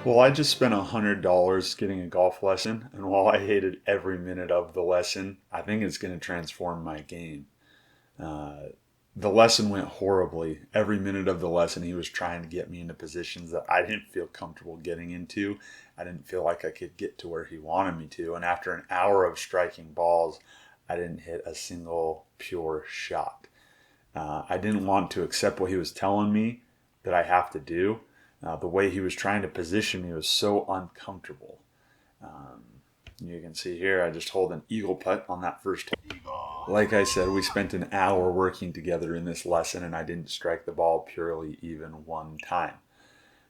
Well, I just spent $100 getting a golf lesson, and while I hated every minute of the lesson, I think it's going to transform my game. Uh, the lesson went horribly. Every minute of the lesson, he was trying to get me into positions that I didn't feel comfortable getting into. I didn't feel like I could get to where he wanted me to. And after an hour of striking balls, I didn't hit a single pure shot. I didn't want to accept what he was telling me that I have to do. The way he was trying to position me was so uncomfortable. Um, you can see here, I just hold an eagle putt on that first hole. Like I said, we spent an hour working together in this lesson, and I didn't strike the ball purely even one time.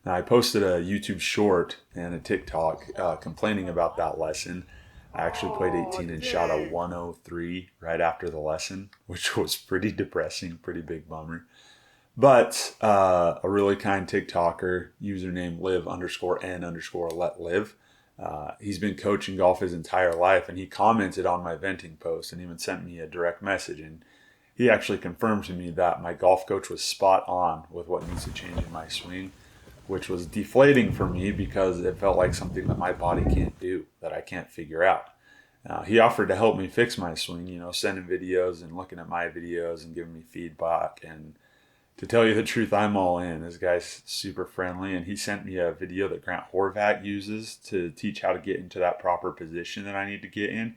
Now, I posted a YouTube short and a TikTok complaining about that lesson. I actually played 18 and shot a 103 right after the lesson, which was pretty depressing, pretty big bummer. But a really kind TikToker, username live_n_let live. He's been coaching golf his entire life, and he commented on my venting post and even sent me a direct message. And he actually confirmed to me that my golf coach was spot on with what needs to change in my swing, which was deflating for me because it felt like something that my body can't do, that I can't figure out. He offered to help me fix my swing, sending videos and looking at my videos and giving me feedback. And to tell you the truth, I'm all in. This guy's super friendly, and he sent me a video that Grant Horvat uses to teach how to get into that proper position that I need to get in.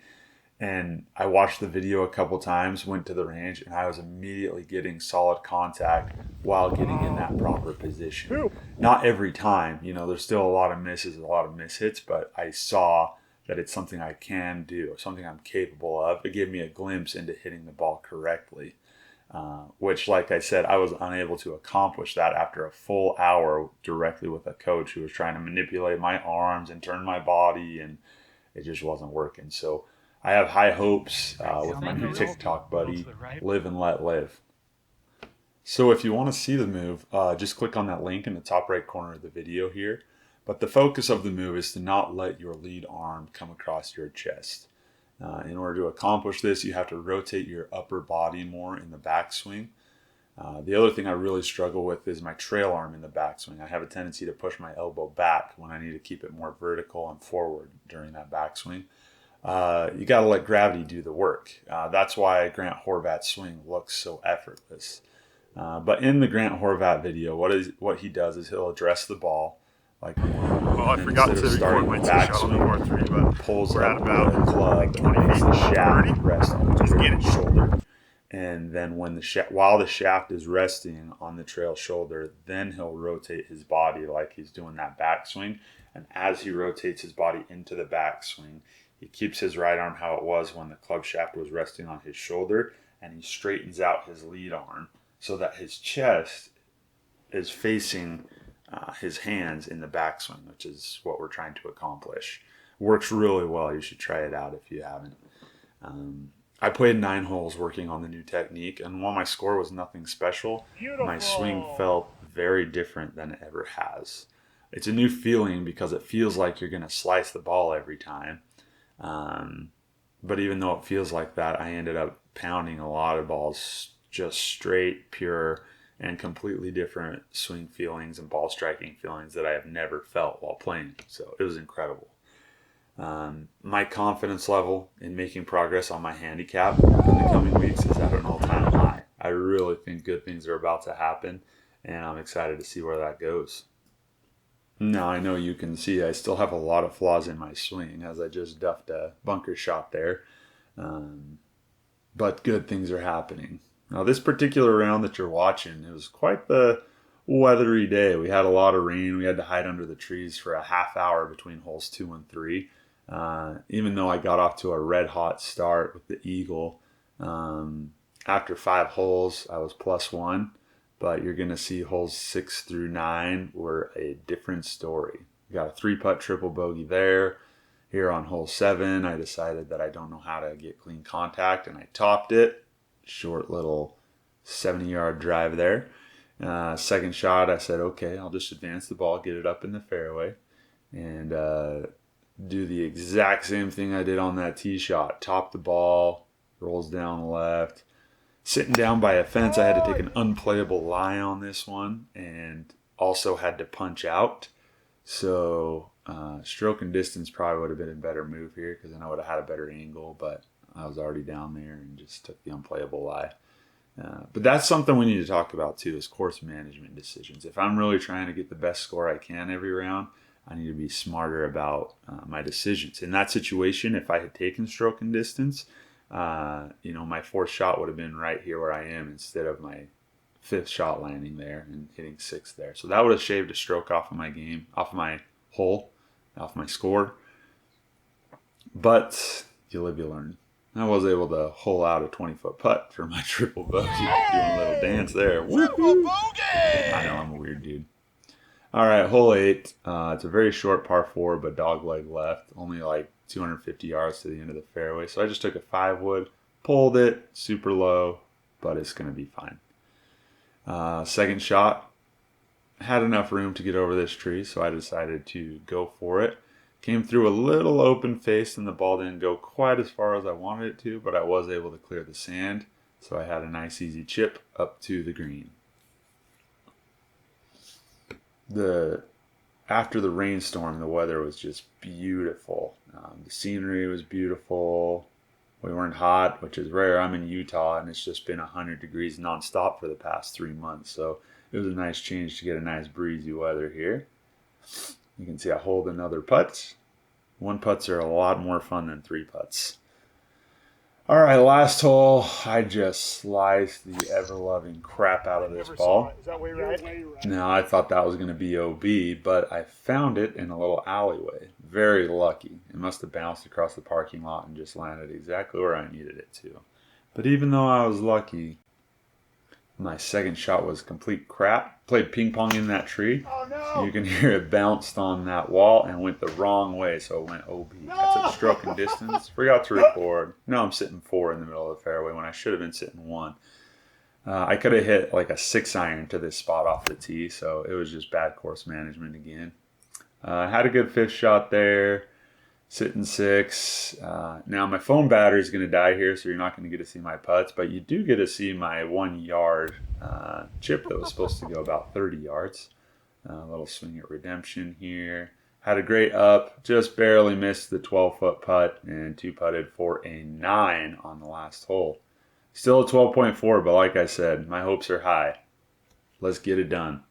And I watched the video a couple times, went to the range, and I was immediately getting solid contact while getting in that proper position. Not every time, there's still a lot of misses, a lot of mishits, but I saw that it's something I can do, something I'm capable of. It gave me a glimpse into hitting the ball correctly. Which, like I said, I was unable to accomplish that after a full hour directly with a coach who was trying to manipulate my arms and turn my body, and it just wasn't working. So I have high hopes with my new TikTok buddy, Live and Let Live. So if you want to see the move, just click on that link in the top right corner of the video here. But the focus of the move is to not let your lead arm come across your chest. In order to accomplish this, you have to rotate your upper body more in the backswing. The other thing I really struggle with is my trail arm in the backswing. I have a tendency to push my elbow back when I need to keep it more vertical and forward during that backswing. You got to let gravity do the work. That's why Grant Horvat's swing looks so effortless. But in the Grant Horvat video, what he does is he'll address the ball like well, I forgot to record my tee shot on the par 3, but pulls we're at up about the club and makes the shaft rest on the trail shoulder. And then when while the shaft is resting on the trail shoulder, then he'll rotate his body like he's doing that backswing. And as he rotates his body into the backswing, he keeps his right arm how it was when the club shaft was resting on his shoulder, and he straightens out his lead arm so that his chest is facing his hands in the backswing, which is what we're trying to accomplish. Works really well. You should try it out if you haven't. I played 9 holes working on the new technique, and while my score was nothing special, my swing felt very different than it ever has. It's a new feeling because it feels like you're going to slice the ball every time. But even though it feels like that, I ended up pounding a lot of balls just straight, pure, and completely different swing feelings and ball striking feelings that I have never felt while playing. So it was incredible. My confidence level in making progress on my handicap in the coming weeks is at an all-time high. I really think good things are about to happen, and I'm excited to see where that goes. Now, I know you can see I still have a lot of flaws in my swing as I just duffed a bunker shot there. But good things are happening. Now, this particular round that you're watching, it was quite the weathery day. We had a lot of rain. We had to hide under the trees for a half hour between holes 2 and 3. Even though I got off to a red hot start with the eagle, after 5 holes, I was +1. But you're going to see holes 6 through 9 were a different story. We got a 3-putt triple bogey there. Here on hole 7, I decided that I don't know how to get clean contact, and I topped it. Short little 70-yard drive there. Second shot, I said, okay, I'll just advance the ball, get it up in the fairway, and do the exact same thing I did on that tee shot. Top the ball, rolls down left. Sitting down by a fence, I had to take an unplayable lie on this one and also had to punch out. So stroke and distance probably would have been a better move here because then I would have had a better angle, but I was already down there and just took the unplayable lie. But that's something we need to talk about too, is course management decisions. If I'm really trying to get the best score I can every round, I need to be smarter about my decisions. In that situation, if I had taken stroke and distance, my fourth shot would have been right here where I am instead of my fifth shot landing there and hitting sixth there. So that would have shaved a stroke off of my game, off of my hole, off my score. But you live, you learn. I was able to hole out a 20-foot putt for my triple bogey. Doing a little dance there. Triple bogey! I know, I'm a weird dude. All right, hole 8. It's a very short par 4, but dog leg left. Only like 250 yards to the end of the fairway. So I just took a 5-wood, pulled it, super low, but it's going to be fine. Second shot, had enough room to get over this tree, so I decided to go for it. Came through a little open face and the ball didn't go quite as far as I wanted it to, but I was able to clear the sand. So I had a nice easy chip up to the green. After the rainstorm, the weather was just beautiful. The scenery was beautiful. We weren't hot, which is rare. I'm in Utah and it's just been 100 degrees nonstop for the past 3 months. So it was a nice change to get a nice breezy weather here. You can see I hold another putt. 1 putts are a lot more fun than 3 putts. All right, last hole. I just sliced the ever-loving crap out of this ball. Is that way right? No, I thought that was going to be OB, but I found it in a little alleyway. Very lucky. It must have bounced across the parking lot and just landed exactly where I needed it to. But even though I was lucky, my second shot was complete crap. Played ping pong in that tree. Oh, no. You can hear it bounced on that wall and went the wrong way, so it went OB. No. I took stroke and distance. Forgot to record. Now I'm sitting 4 in the middle of the fairway when I should have been sitting 1. I could have hit like a 6-iron to this spot off the tee, so it was just bad course management again. Had a good 5th shot there. Sitting 6. Now my phone battery is going to die here, so you're not going to get to see my putts, but you do get to see my 1-yard chip that was supposed to go about 30 yards. A little swing at redemption here. Had a great up, just barely missed the 12-foot putt and 2-putted for a 9 on the last hole. Still a 12.4, but like I said, my hopes are high. Let's get it done.